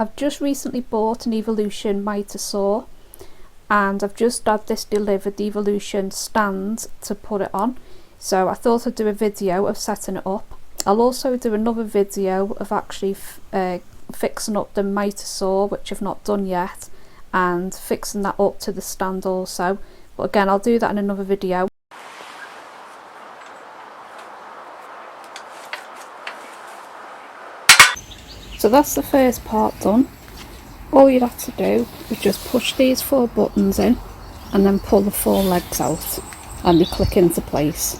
I've just recently bought an Evolution Mitre saw, and I've just had this delivered, the Evolution stand to put it on, so I thought I'd do a video of setting it up. I'll also do another video of actually fixing up the Mitre saw, which I've not done yet, and fixing that up to the stand also, but again I'll do that in another video. So that's the first part done. All you have to do is just push these 4 buttons in and then pull the 4 legs out and they click into place.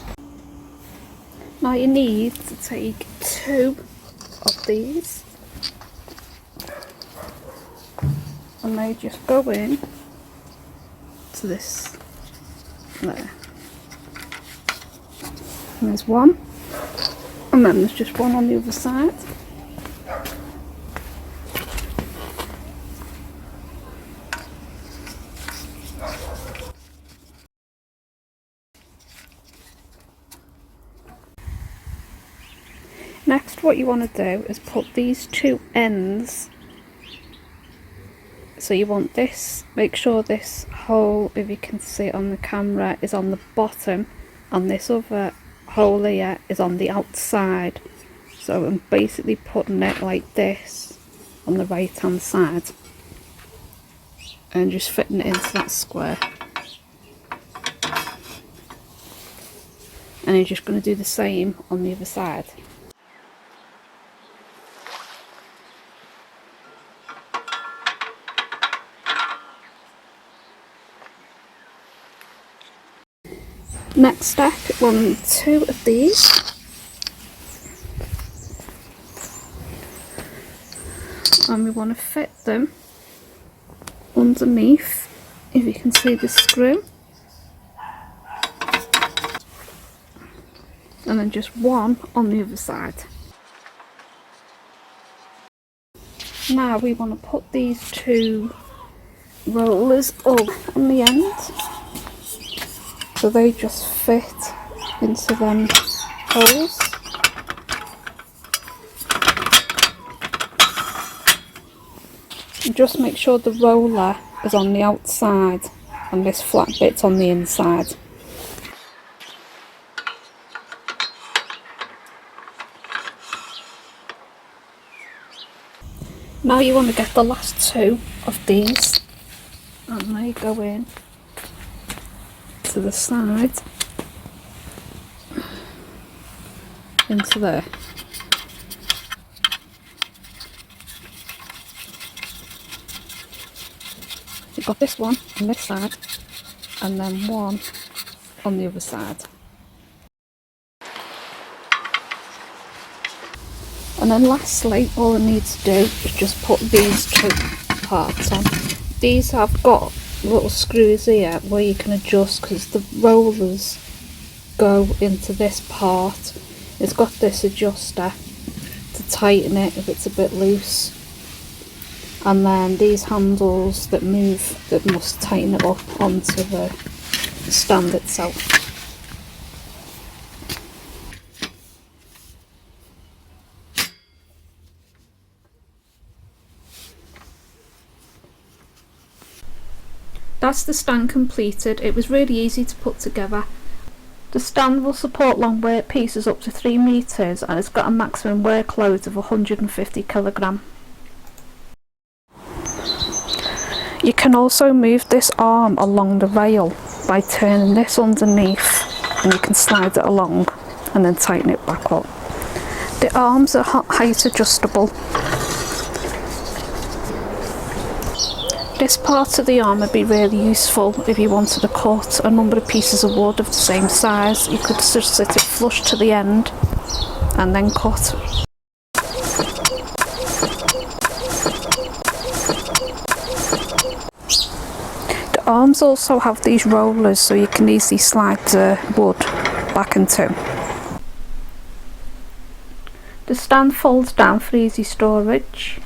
Now you need to take 2 of these and they just go in to this there. And there's one, and then there's just one on the other side. Next, what you want to do is put these 2 ends, so you want this, make sure this hole, if you can see it on the camera, is on the bottom and this other hole here is on the outside. So I'm basically putting it like this on the right hand side and just fitting it into that square. And you're just going to do the same on the other side. Next step, we'll need 2 of these, and we want to fit them underneath, if you can see the screw, and then just 1 on the other side. Now we want to put these 2 rollers up on the end, so they just fit into them holes. And just make sure the roller is on the outside and this flat bit's on the inside. Now you want to get the last 2 of these and they go in to the side into there. You've got this one on this side and then 1 on the other side. And then lastly, all I need to do is just put these 2 parts on. These have got little screws here where you can adjust, because the rollers go into this part. It's got this adjuster to tighten it if it's a bit loose, and then these handles that move that must tighten it up onto the stand itself. That's the stand completed. It was really easy to put together. The stand will support long weight pieces up to 3 meters and it's got a maximum workload of 150 kilogram. You can also move this arm along the rail by turning this underneath, and you can slide it along and then tighten it back up. The arms are height adjustable. This part of the arm would be really useful if you wanted to cut a number of pieces of wood of the same size. You could just sit it flush to the end and then cut. The arms also have these rollers so you can easily slide the wood back into. The stand folds down for easy storage.